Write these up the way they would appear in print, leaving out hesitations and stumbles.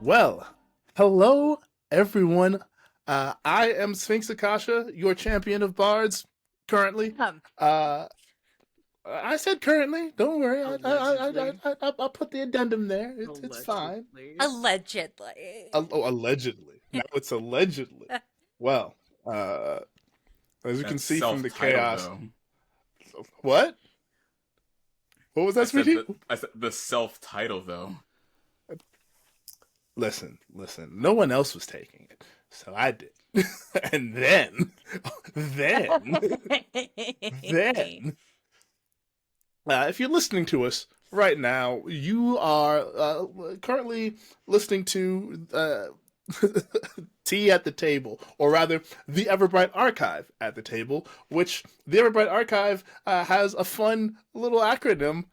Well, hello everyone. I am Sphinx Akasha, your champion of bards currently. Um, Uh, I said currently. Don't worry. Allegedly. I put the addendum there. It's fine. Allegedly. allegedly. Oh, allegedly. Now it's allegedly. Well, uh, as you can That's see from the self-titled, chaos. though. What? What was that, sweetie? I said the self-title, though. Listen. No one else was taking it, so I did. And then, then, if you're listening to us right now, you are currently listening to Tea at the Table, or rather, the Everbright Archive at the Table, which the Everbright Archive has a fun little acronym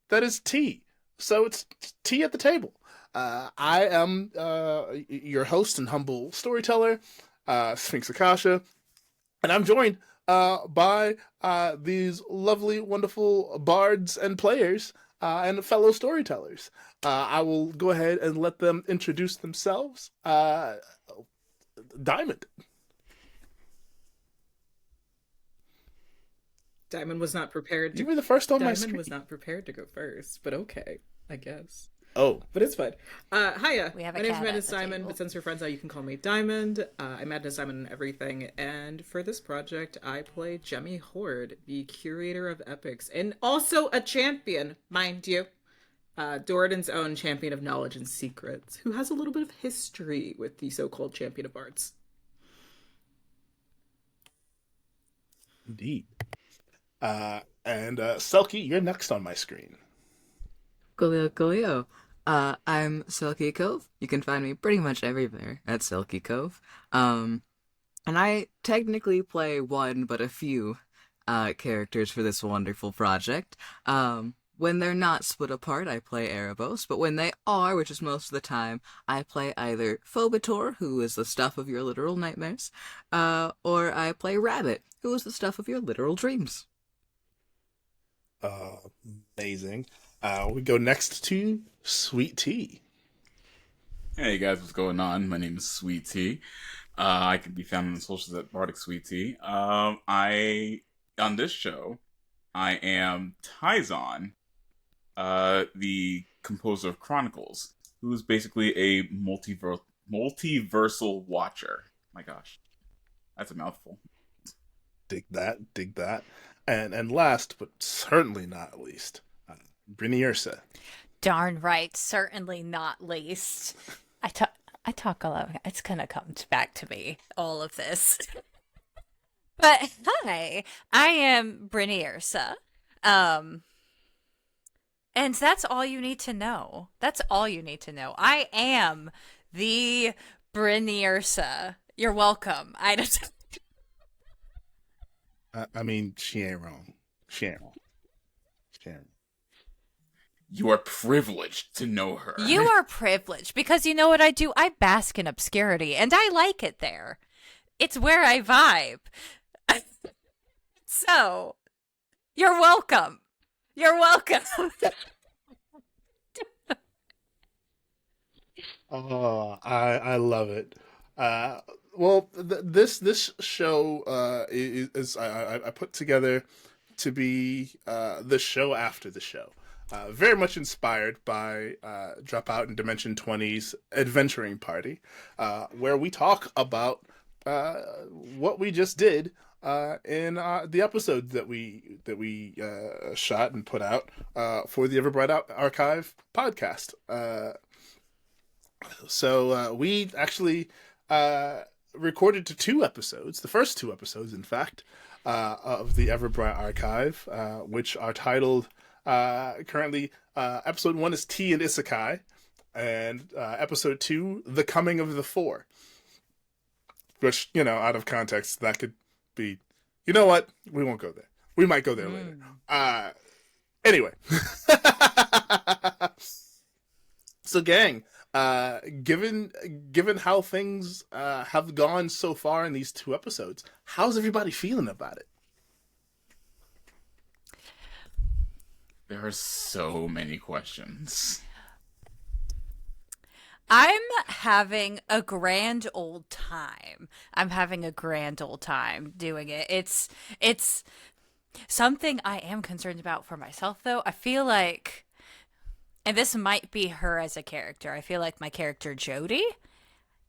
that is T. So it's Tea at the Table. I am your host and humble storyteller, Sphinx Akasha, and I'm joined by these lovely, wonderful bards and players and fellow storytellers. I will go ahead and let them introduce themselves. Diamond. Diamond was not prepared to. You were the first on my Diamond screen. was not prepared to go first, but okay, I guess. Oh, But it's fine. Hiya. We have a My name's cat at Madness the Simon, table. but since we're friends now, you can call me Diamond. I'm Madness Simon in everything, and for this project, I play Jemmy Horde, the curator of epics, and also a champion, mind you. Doradin's own champion of knowledge and secrets, who has a little bit of history with the so-called champion of arts. indeed. And Selkie, you're next on my screen. Coolio. I'm Silky Cove. You can find me pretty much everywhere at Silky Cove. And I technically play one but a few characters for this wonderful project. When they're not split apart, I play Erebos, but when they are, which is most of the time, I play either Phobitor, who is the stuff of your literal nightmares, or I play Rabbit, who is the stuff of your literal dreams. Amazing. We go next to Sweet Tea. Hey guys, what's going on? My name is Sweet Tea. I can be found on the socials at Bardic Sweet Tea. On this show, I am Tyzon, the composer of Chronicles, who is basically a multiversal watcher. My gosh, that's a mouthful. Dig that. And last, but certainly not least, Brynny Ursa. Darn right, certainly not least. I talk a lot. It's gonna come back to me, all of this. But hi, I am Brynny Ursa. And that's all you need to know. That's all you need to know. I am the Brynny Ursa. You're welcome. I just I mean, she ain't wrong. She ain't wrong. You are privileged to know her. You are privileged because you know what I do? I bask in obscurity and I like it there. It's where I vibe. So, you're welcome. You're welcome. Oh, I love it. Well, this show is I put together to be the show after the show. Very much inspired by Dropout and Dimension 20's Adventuring Party, where we talk about what we just did in the episodes that we shot and put out for the Everbright Archive podcast. So we actually recorded to two episodes, the first two episodes, in fact, of the Everbright Archive, which are titled currently, episode 1 is Tea and Isekai, and episode 2, The Coming of the Four. Which, out of context, that could be, you know what? We won't go there. We might go there later. Anyway. So, gang, given how things have gone so far in these two episodes, how's everybody feeling about it? There are so many questions. I'm having a grand old time. I'm having a grand old time doing it. It's something I am concerned about for myself though. I feel like, and this might be her as a character. I feel like my character Jody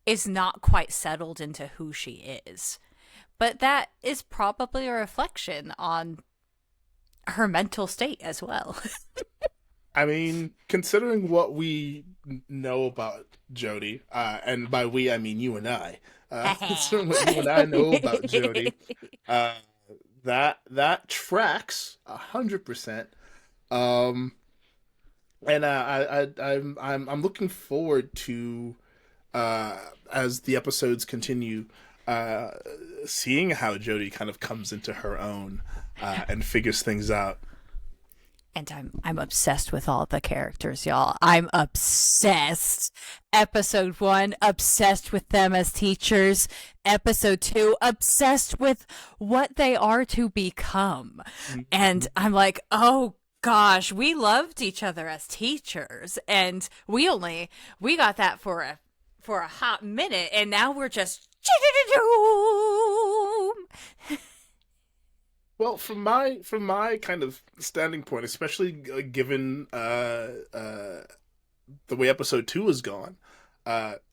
is not quite settled into who she is. But that is probably a reflection on her mental state as well. I mean, considering what we know about Jody, and by we I mean you and I, considering what you and I know about Jody, uh, that tracks 100%. Um, and I'm looking forward to as the episodes continue, uh, seeing how Jody kind of comes into her own and figures things out. And I'm obsessed with all the characters, y'all. I'm obsessed. Episode 1, obsessed with them as teachers. Episode 2, obsessed with what they are to become. And I'm like, oh gosh, we loved each other as teachers, and we got that for a hot minute, and now we're just Well, from my kind of standing point, especially given the way episode 2 has gone,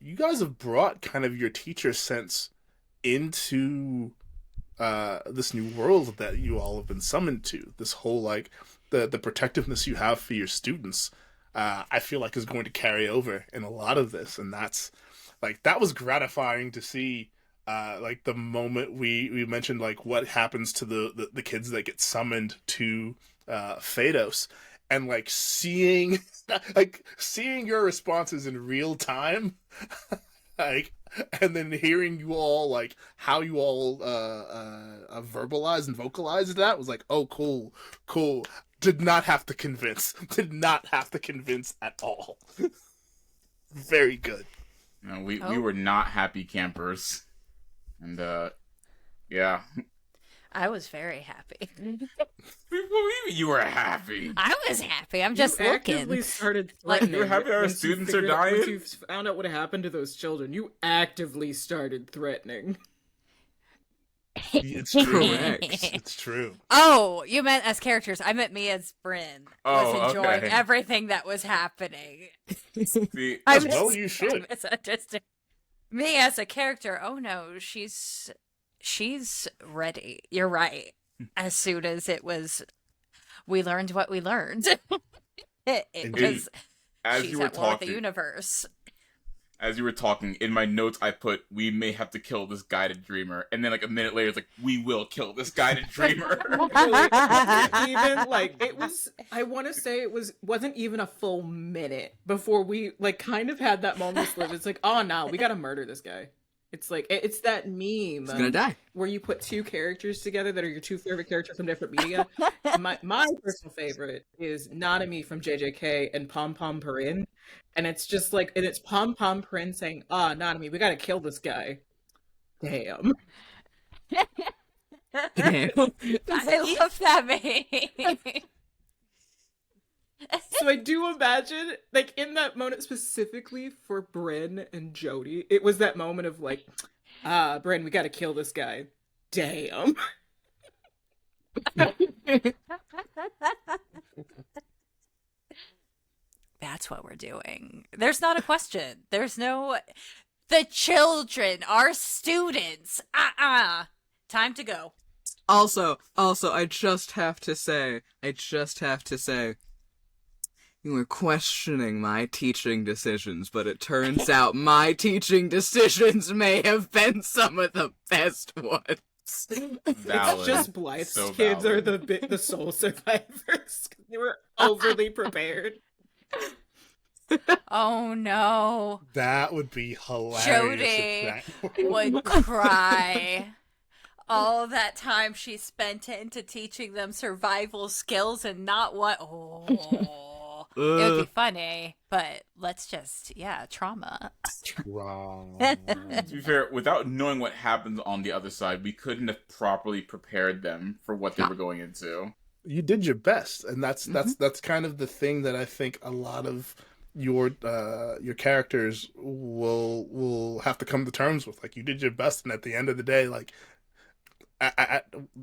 you guys have brought kind of your teacher sense into this new world that you all have been summoned to. This whole like the protectiveness you have for your students, I feel like is going to carry over in a lot of this, and that's like that was gratifying to see. Like the moment we mentioned like what happens to the kids that get summoned to Phaedos, and like seeing seeing your responses in real time, like, and then hearing you all like how you all verbalize and vocalize that was like, oh cool. Did not have to convince at all. Very good. No, we were not happy campers. And, yeah. I was very happy. You were happy. I was happy. I'm just you actively looking. started Like, threatening. you're happy our once you students are figured out- dying? Once you found out what happened to those children, you actively started threatening. It's true. Correct. It's true. Oh, you meant as characters. I meant me as Bryn. Was Oh, enjoying okay. everything that was happening. See, I As well you should. I misunderstood. Me as a character, oh no, she's ready. You're right. As soon as we learned what we learned. it Indeed. was as she's you were at war with the talking, universe. as you were talking, in my notes I put, we may have to kill this guided dreamer. And then like a minute later, it's like, we will kill this guided dreamer. Even like it was, I want to say wasn't even a full minute before we like kind of had that moment slip. It's like, oh no, we gotta murder this guy. It's like it's that meme He's gonna die. where you put two characters together that are your two favorite characters from different media. My personal favorite is Nanami from JJK and Pom Pom Purin, and it's just like, and it's Pom Pom Purin saying, "Ah, Nanami, we gotta kill this guy." Damn. Damn. I love that meme. So I do imagine, like, in that moment specifically for Bryn and Jody, it was that moment of like, Bryn, we gotta kill this guy. Damn. That's what we're doing. There's not a question. There's no the children, our students. Time to go. Also, I just have to say, you were questioning my teaching decisions, but it turns out my teaching decisions may have been some of the best ones. Valid. It's just Blythe's So kids valid. are the sole survivors. They were overly prepared. Oh no. That would be hilarious. Jody if that- would cry. All that time she spent into teaching them survival skills and not what. Oh, it would be funny, but let's just, trauma. Wrong. To be fair, without knowing what happens on the other side, we couldn't have properly prepared them for what they were going into. You did your best, and that's kind of the thing that I think a lot of your characters will have to come to terms with. Like, you did your best, and at the end of the day, like,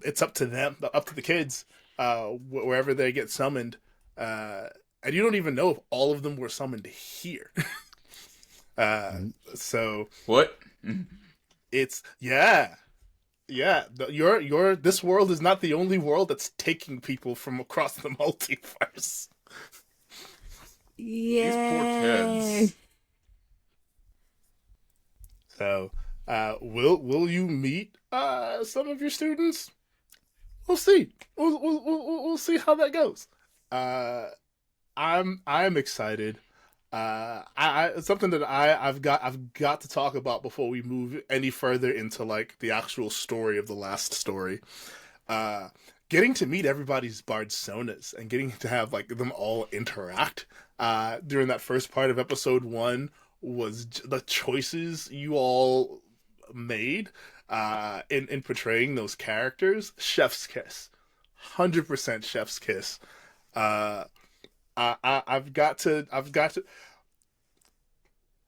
it's up to them, up to the kids, wherever they get summoned. Uh, and you don't even know if all of them were summoned here. So What? it's yeah. Yeah, your this world is not the only world that's taking people from across the multiverse. These poor kids. So, will you meet some of your students? We'll see. We'll see how that goes. Uh, I'm excited. It's something that I've got to talk about before we move any further into like the actual story of the last story. Uh, Getting to meet everybody's Bardsonas and getting to have like them all interact during that first part of episode one was the choices you all made in portraying those characters. Chef's kiss, 100% chef's kiss. Uh, I've got to,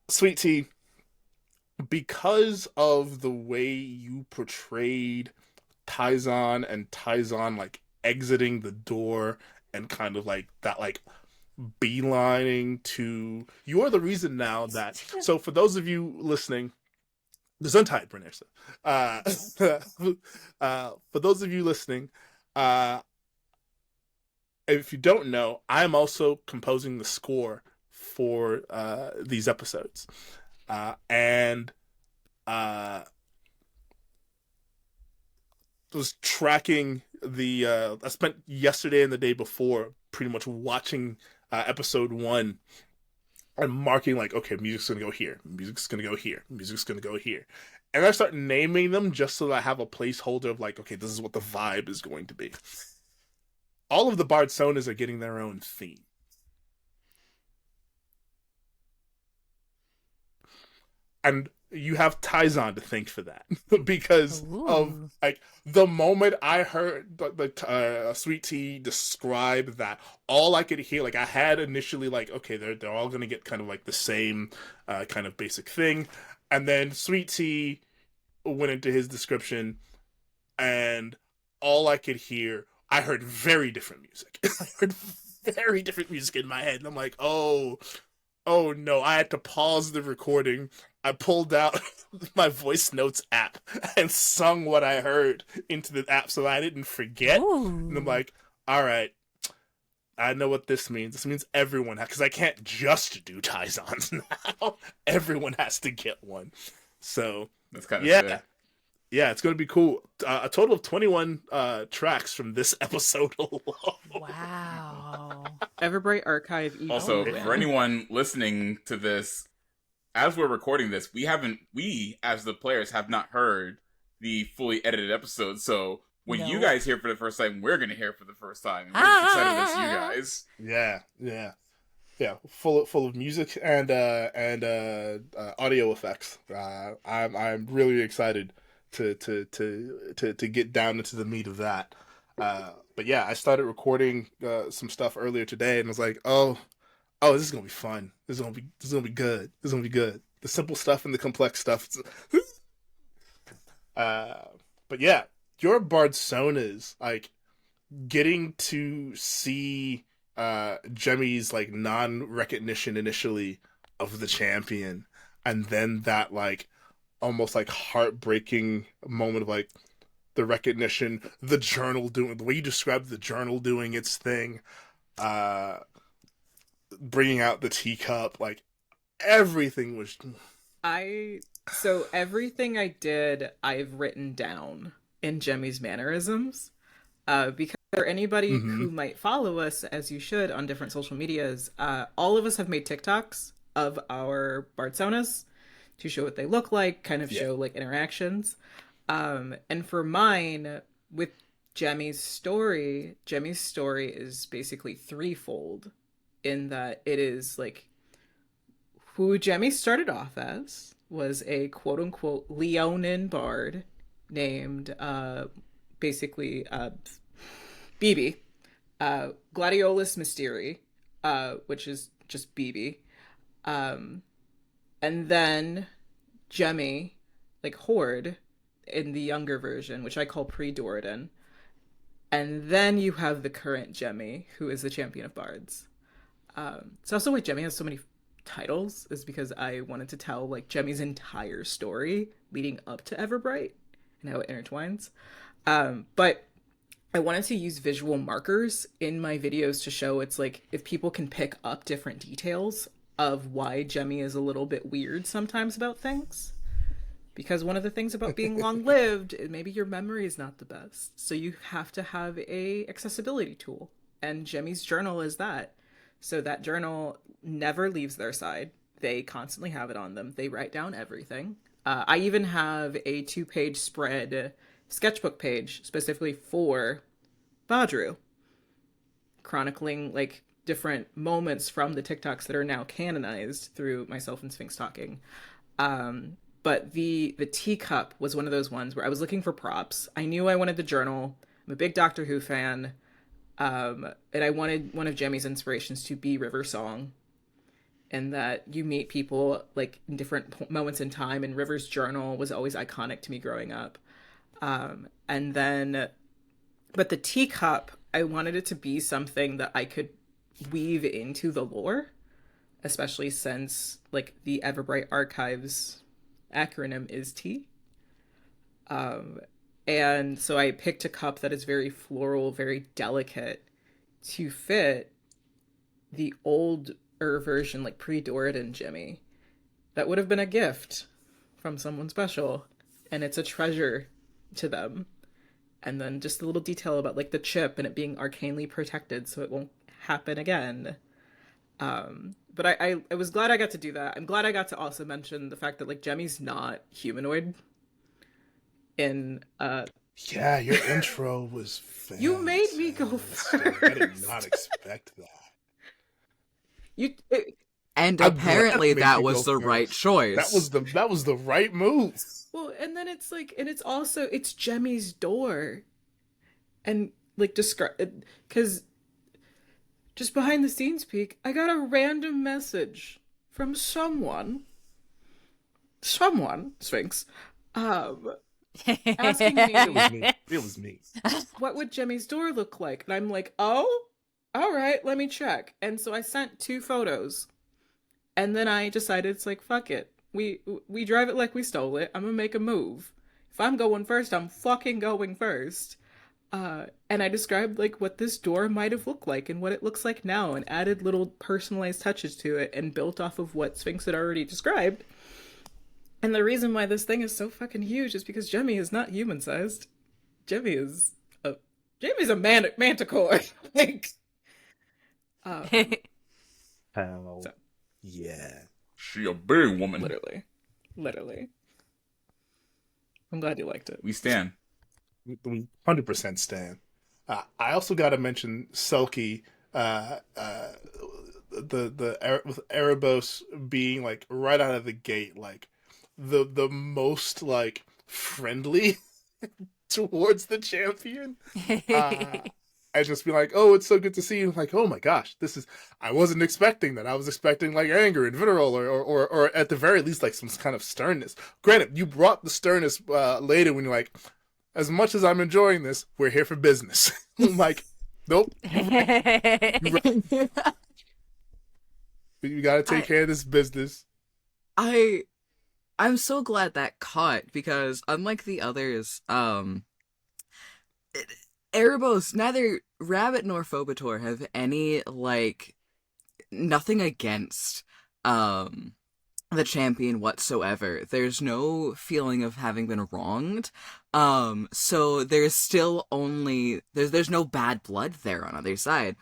Sweet Tea, because of the way you portrayed Taizan and Taizan like exiting the door and kind of like that like beelining to you are the reason now that so for those of you listening Gesundheit, Brennersa. For those of you listening, uh if you don't know, I'm also composing the score for these episodes. And was tracking the I spent yesterday and the day before pretty much watching episode one and marking like, okay, music's gonna go here, music's gonna go here, music's gonna go here. And I start naming them just so that I have a placeholder of like, okay, this is what the vibe is going to be. All of the Bardsonas are getting their own theme. And you have Taizan to thank for that because of like the moment I heard the Sweet Tea describe that, all I could hear, like I had initially like, okay, they're all gonna get kind of like the same kind of basic thing, and then Sweet Tea went into his description, and all I could hear, I heard very different music. I heard very different music in my head, and I'm like, oh no, I had to pause the recording. I pulled out my voice notes app and sung what I heard into the app so I didn't forget. Ooh. And I'm like, all right, I know what this means. This means everyone has, because I can't just do Taizans now. Everyone has to get one. So That's kind of yeah. sick. Yeah, it's going to be cool. A total of 21 tracks from this episode alone. Wow. Everbright Archive. Also, EP. for anyone listening to this, as we're recording this, we as the players have not heard the fully edited episode. So when you No. guys hear it for the first time, we're gonna hear it for the first time. We're just excited to see you guys. Yeah, full of music and audio effects. I'm really excited to get down into the meat of that. But yeah, I started recording some stuff earlier today, and was like, oh, this is gonna be fun. This is gonna be good. This is gonna be good. The simple stuff and the complex stuff. But yeah, your Bardsonas, like getting to see Jemmy's like non-recognition initially of the champion, and then that like almost like heartbreaking moment of like the recognition, the journal doing the way you described the journal doing its thing, bringing out the teacup, like everything was. So everything I did, I've written down in Jemmy's mannerisms. Because for anybody who might follow us, as you should, on different social medias, all of us have made TikToks of our Bardsonas to show what they look like, kind of show like interactions. And for mine, with Jemmy's story is basically threefold in that it is like who Jemmy started off as was a quote unquote Leonin bard named basically BB, Gladiolus Mysteri, which is just BB. Um, and then Jemmy, like Horde, in the younger version, which I call pre-Doradin. And then you have the current Jemmy, who is the champion of bards. So also why Jemmy has so many titles is because I wanted to tell like Jemmy's entire story leading up to Everbright and how it intertwines. But I wanted to use visual markers in my videos to show it's like if people can pick up different details of why Jemmy is a little bit weird sometimes about things. Because one of the things about being long lived, maybe your memory is not the best. So you have to have a accessibility tool. And Jemmy's journal is that. So that journal never leaves their side. They constantly have it on them. They write down everything. I even have a 2-page spread sketchbook page specifically for Badru, chronicling like different moments from the TikToks that are now canonized through myself and Sphinx talking. But the teacup was one of those ones where I was looking for props. I knew I wanted the journal. I'm a big Doctor Who fan. And I wanted one of Jemmy's inspirations to be River Song. And that you meet people like in different moments in time. And River's journal was always iconic to me growing up. And then, but the teacup, I wanted it to be something that I could weave into the lore. Especially since like the Everbright Archives acronym is T. And so I picked a cup that is very floral, very delicate to fit the older version, like pre-Doradin Jimmy. That would have been a gift from someone special. And it's a treasure to them. And then just a little detail about like the chip and it being arcanely protected so it won't happen again. But I was glad I got to do that. I'm glad I got to also mention the fact that like Jemmy's not humanoid. In Yeah, your intro was fantastic. You made me go first. I did not expect that. And I'm apparently glad it made that you was go the first. right choice. That was the right move. Well, and then it's like, and it's also it's Jemmy's door, and like describe because just behind the scenes peek, I got a random message from someone, Sphinx, asking me It was me. what would Jemmy's door look like, and I'm like, oh, all right, let me check. And so I sent 2 photos, and then I decided it's like fuck it, we drive it like we stole it. I'm gonna make a move. If I'm going first, I'm fucking going first. And I described like what this door might have looked like and what it looks like now, and added little personalized touches to it, and built off of what Sphinx had already described. And the reason why this thing is so fucking huge is because Jemmy is not human sized. Jemmy's a manticore. Like, Hell So. yeah. She a big woman. literally. I'm glad you liked it. We stand. We 100% stand. I also got to mention Selkie, with Erebos being like right out of the gate, like the most like friendly towards the champion. I just be like, oh, it's so good to see you. Like, oh my gosh, I wasn't expecting that. I was expecting like anger and vitriol, or at the very least like some kind of sternness. Granted, you brought the sternness later when you're like, as much as I'm enjoying this, we're here for business. I'm like, nope. You gotta take care of this business. I'm so glad that caught, because unlike the others, Erebos, neither Rabbit nor Phobator have any, like, nothing against, the champion whatsoever. There's no feeling of having been wronged. So there's still only, there's no bad blood there on either side.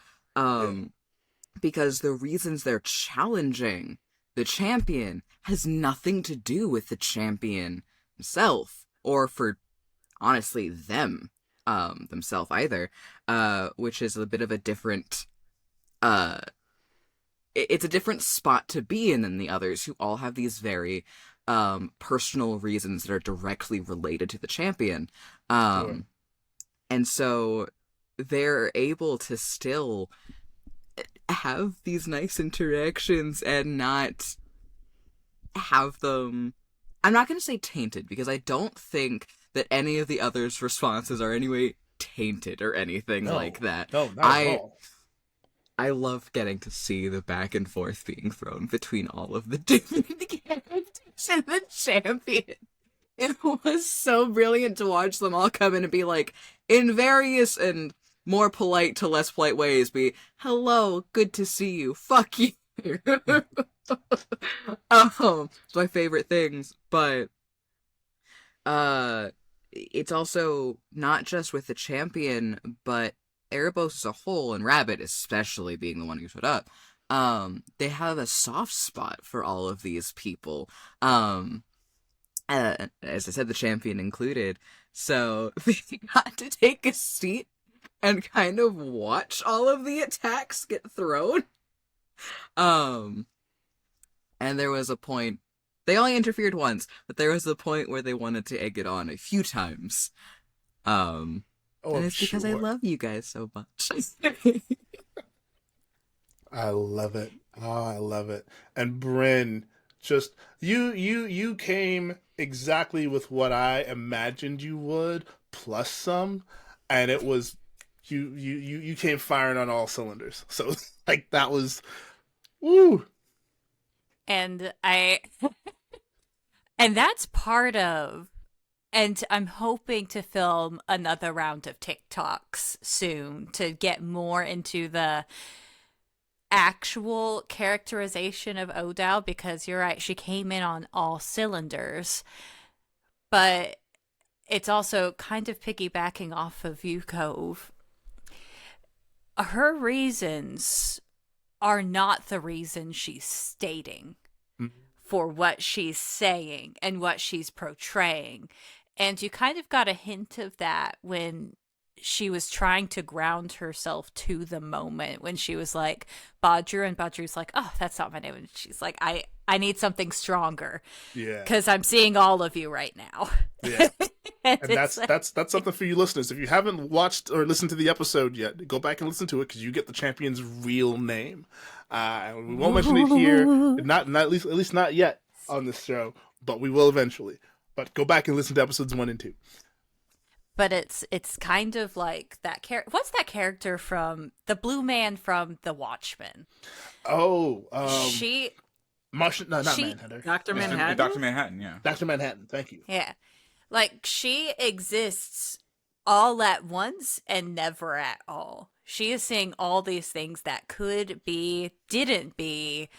Because the reasons they're challenging the champion has nothing to do with the champion himself, or for, honestly, themselves either, which is a bit of a different, it's a different spot to be in than the others, who all have these very, personal reasons that are directly related to the champion. Sure. And so they're able to still have these nice interactions and not have them, I'm not going to say tainted, because I don't think that any of the others' responses are anyway tainted or anything like that. No, not at all. I love getting to see the back and forth being thrown between all of the different characters and the champion. It was so brilliant to watch them all come in and be like, in various and more polite to less polite ways, be, hello, good to see you, fuck you. It's my favorite things, but it's also not just with the champion, but Erebos as a whole, and Rabbit especially being the one who showed up. They have a soft spot for all of these people. As I said, the champion included. So they got to take a seat and kind of watch all of the attacks get thrown. And there was a point, they only interfered once, but there was a point where they wanted to egg it on a few times. And it's because I love you guys so much. I love it. Oh, I love it. And Bryn, just you came exactly with what I imagined you would, plus some, and it was you came firing on all cylinders. So like that was woo. And and that's part of, and I'm hoping to film another round of TikToks soon to get more into the actual characterization of Odile, because you're right, she came in on all cylinders, but it's also kind of piggybacking off of you, Cove. Her reasons are not the reason she's stating for what she's saying and what she's portraying. And you kind of got a hint of that when she was trying to ground herself to the moment, when she was like, Badru, and Badru's like, oh, that's not my name. And she's like, I need something stronger. Yeah. Because I'm seeing all of you right now. Yeah. and that's something for you listeners. If you haven't watched or listened to the episode yet, go back and listen to it, because you get the champion's real name. We won't mention it here, not at least not yet on this show, but we will eventually. But go back and listen to episodes 1 and 2. But it's kind of like that character. What's that character from the Blue Man from The Watchmen? Oh, Martian, not Manhunter. Dr. Manhattan? Dr. Manhattan, yeah. Dr. Manhattan, thank you. Yeah. Like, she exists all at once and never at all. She is seeing all these things that could be, didn't be,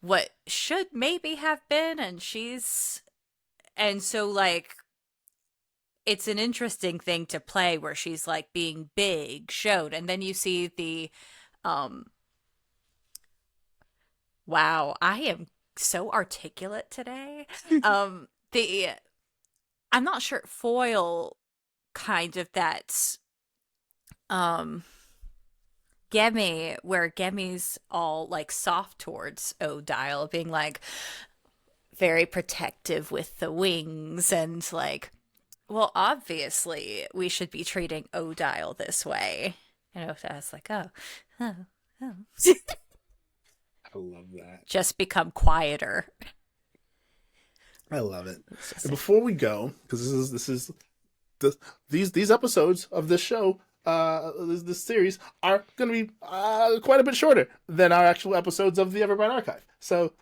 what should maybe have been, and so, like, it's an interesting thing to play where she's, like, being big, showed, and then you see the, wow, I am so articulate today. I'm not sure, foil kind of that Gemi, where Gemi's all like soft towards Odile, being like very protective with the wings, and like, well, obviously we should be treating Odile this way. And Odile's like, oh. I love that. Just become quieter. I love it. And before we go, because these episodes of this show, this series are going to be quite a bit shorter than our actual episodes of the Everbright Archive. So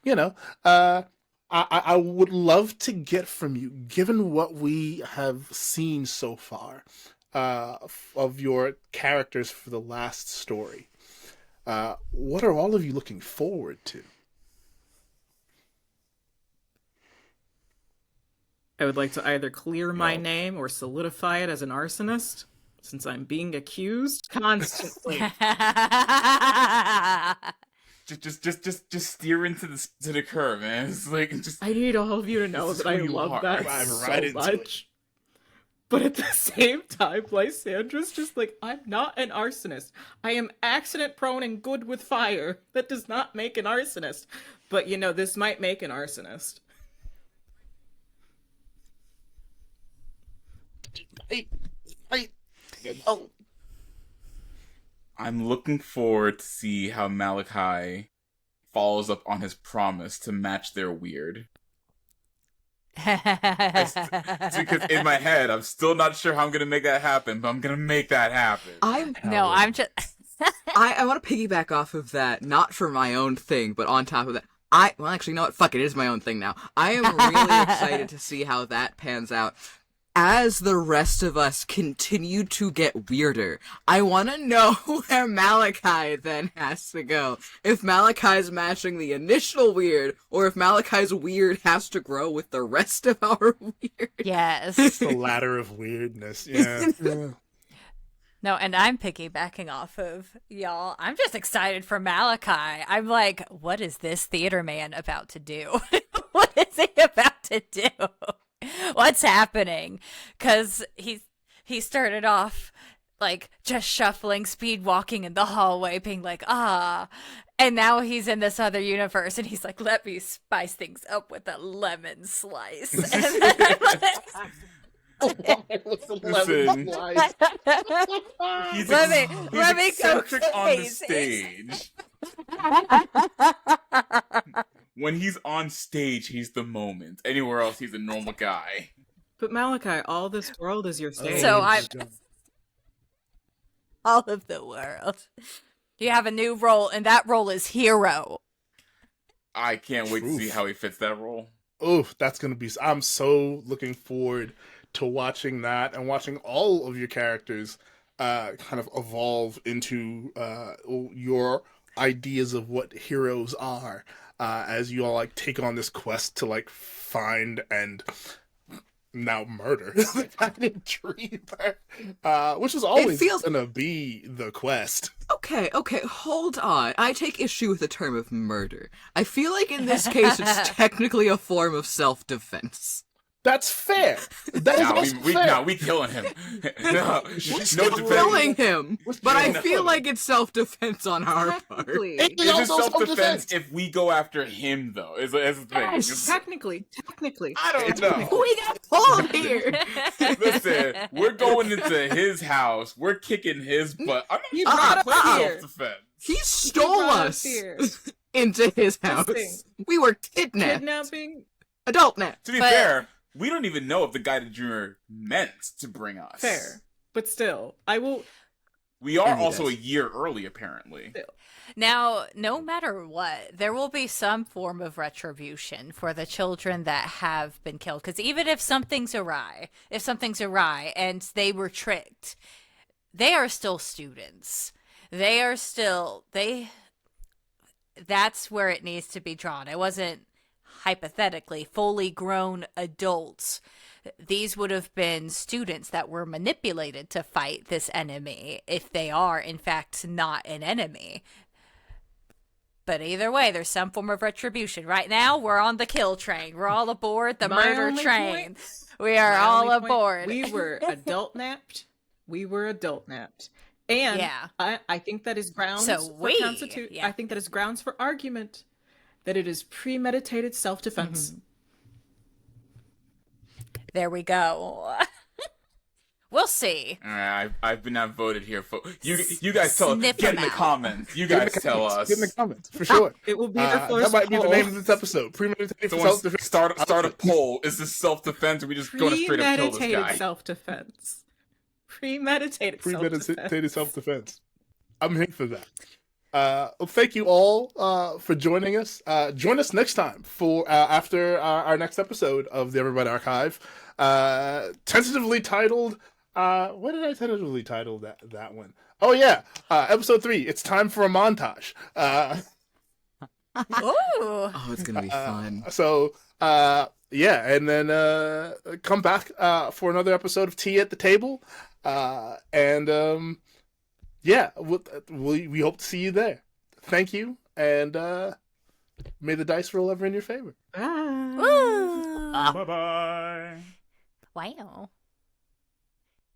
I would love to get from you, given what we have seen so far of your characters for the last story. What are all of you looking forward to? I would like to either clear my name or solidify it as an arsonist, since I'm being accused constantly. just steer into the curve, man. It's like, just, I need all of you to know that I love that so much. But at the same time, Lysandra's just like, I'm not an arsonist. I am accident prone and good with fire. That does not make an arsonist. But this might make an arsonist. I'm looking forward to see how Malachi follows up on his promise to match their weird. Because in my head, I'm still not sure how I'm gonna make that happen, but I'm gonna make that happen. I'm just. I want to piggyback off of that, not for my own thing, but on top of that. Well, actually, you know what? Fuck it, it is my own thing now. I am really excited to see how that pans out. As the rest of us continue to get weirder, I want to know where Malachi then has to go. If Malachi's matching the initial weird, or if Malachi's weird has to grow with the rest of our weird. Yes. The ladder of weirdness. Yeah. No, and I'm piggybacking off of y'all. I'm just excited for Malachi. I'm like, what is this theater man about to do? What is he about to do? What's happening? Because he started off like just shuffling, speed walking in the hallway, being like, ah. And now he's in this other universe and he's like, let me spice things up with a lemon slice. And then I'm like, Listen, he's let me go eccentric on the crazy. stage. When he's on stage, he's the moment. Anywhere else, he's a normal guy. But Malachi, all this world is your stage. So I'm all of the world. You have a new role, and that role is hero. I can't wait to see Oof. how he fits that role. Oh, that's gonna be. I'm so looking forward to watching that and watching all of your characters kind of evolve into your ideas of what heroes are as you all like take on this quest to like find and now murder the Painted Dreamer, which is always gonna be the quest. Okay, hold on. I take issue with the term of murder. I feel like in this case it's technically a form of self-defense. That's fair. That is also fair. we killing him. No Killing him, but I feel like it's self-defense on our part. Technically. It is Is it also self-defense if we go after him, though? Is the thing. Yes. Technically. I don't know. We got pulled here. Listen, we're going into his house. We're kicking his butt. I'm You not brought playing us here. self-defense. He stole brought us us here. into his house. Listen. We were kidnapped. Kidnapping? Adult nap. To be But- fair, we don't even know if the guy the dreamer meant to bring us. Fair. But still, I will... We are And he also does. a year early, apparently. Now, no matter what, there will be some form of retribution for the children that have been killed. Because even if something's awry, and they were tricked, they are still students. That's where it needs to be drawn. It wasn't hypothetically fully grown adults. These would have been students that were manipulated to fight this enemy if they are, in fact, not an enemy. But either way, there's some form of retribution. Right now, we're on the kill train. We're all aboard the My murder only train. point- We are my all only point, aboard. We were adult napped. And Yeah. I think that is grounds So for we- yeah. I think that is grounds for argument that it is premeditated self-defense. Mm-hmm. There we go. We'll see. All right, I've been outvoted here. You guys tell us. Sniff Get in them the out. comments. You Get in guys the tell comments. us. Get in the comments for sure. It will be the first That might be the poll. name of this episode. Premeditated Someone self-defense. start a poll. Is this self-defense, or are we just going to straight up kill this Premeditated guy? self-defense. Premeditated Premeditated self-defense. I'm here for that. Well, thank you all for joining us. Join us next time for after our next episode of the Everybody Archive. Tentatively titled. What did I tentatively title that one? Oh yeah, episode 3. It's time for a montage. Ooh. Oh, it's gonna be fun. So yeah, and then come back for another episode of Tea at the Table, and yeah, we hope to see you there. Thank you, and may the dice roll ever in your favor. Bye. Ooh. Bye bye. Wow.